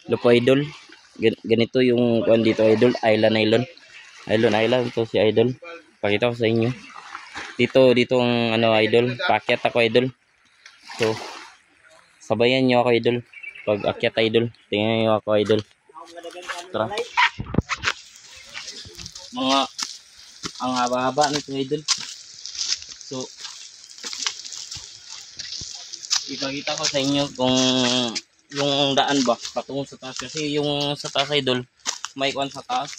Lupo idol. Ganito yung kuan dito idol, island to si idol. Pakita ko sa inyo. Dito ang ano idol, paakyat ako idol. So sabayan niyo ako idol. Pag akyat idol, tingnan niyo ako idol. Tara. Mga ang haba-haba nito idol. So ipakita ko sa inyo kung yung daan ba patungo sa taas, kasi yung sa taas idol may kuan sa taas,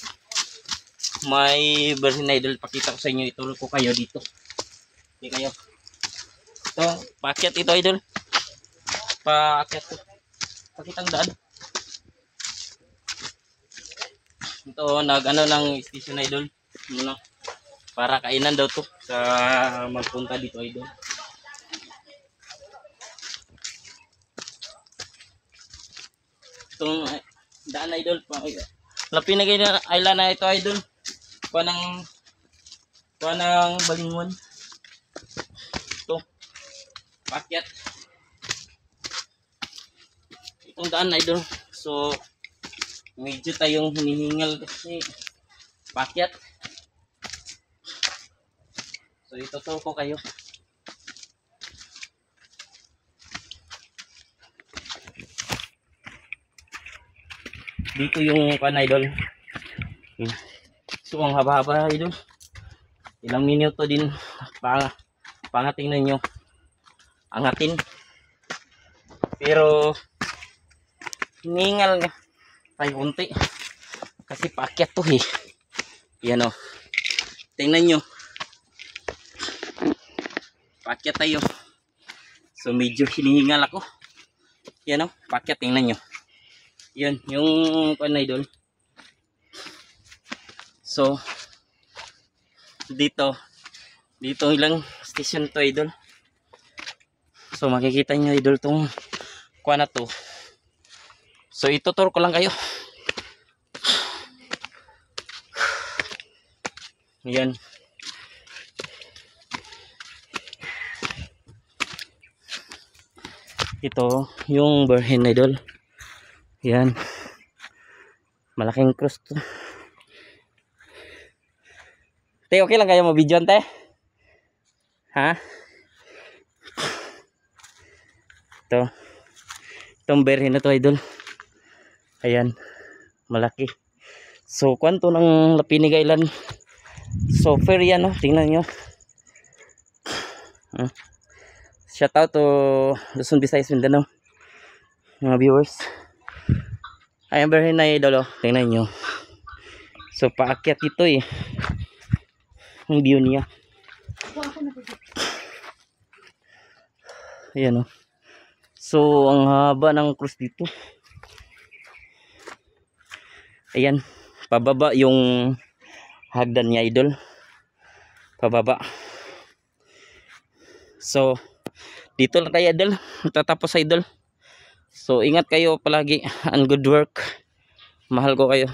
may version idol. Pakita ko sa inyo, ituro ko kayo dito. Hindi kayo ito, paakyat ito idol, paakyat to, pakita ang daan ito. Nag ano ng station idol muna, para kainan daw to sa magpunta dito idol. Itong daan idol, Lapinagay na island na ito idol, panang Balingon. Ito paakyat itong daan idol. So medyo tayong hinihingal kasi paakyat. So ituturo ko kayo. Dito yung kan idol. So ang haba-haba idol. Ilang minuto din pangatingnan nyo. Angatin. Pero hiningal nga tayo unti. Kasi paakyat to eh. Yan o. Tingnan nyo. Paakyat tayo. So medyo hinihingal ako. Yan o. Paakyat, tingnan nyo. Yan, yung kan idol. So dito ilang station to idol. So makikita nyo idol tong kuha na to. So ituturo ko lang kayo. Yan. Ito yung Berhen idol. Yan. Malaking cross to. Te, okay lang kayo mabidyon, te? Ha? Ito. Itong Berhen na to, idol. Ayan. Malaki. So, kwanto ng Lapinig Island. So, fair yan, no? Tingnan nyo. Shout out to Luzon, Visayas, Mindanao. Mga viewers. Ayan, Berhen na idol, oh. Tingnan nyo. So, paakyat ito eh. Ang view niya. Ayan o. So ang haba ng cross dito. Ayan. Pababa yung hagdan niya idol. Pababa. So dito lang tayo idol. Tatapos idol. So ingat kayo palagi. And good work. Mahal ko kayo.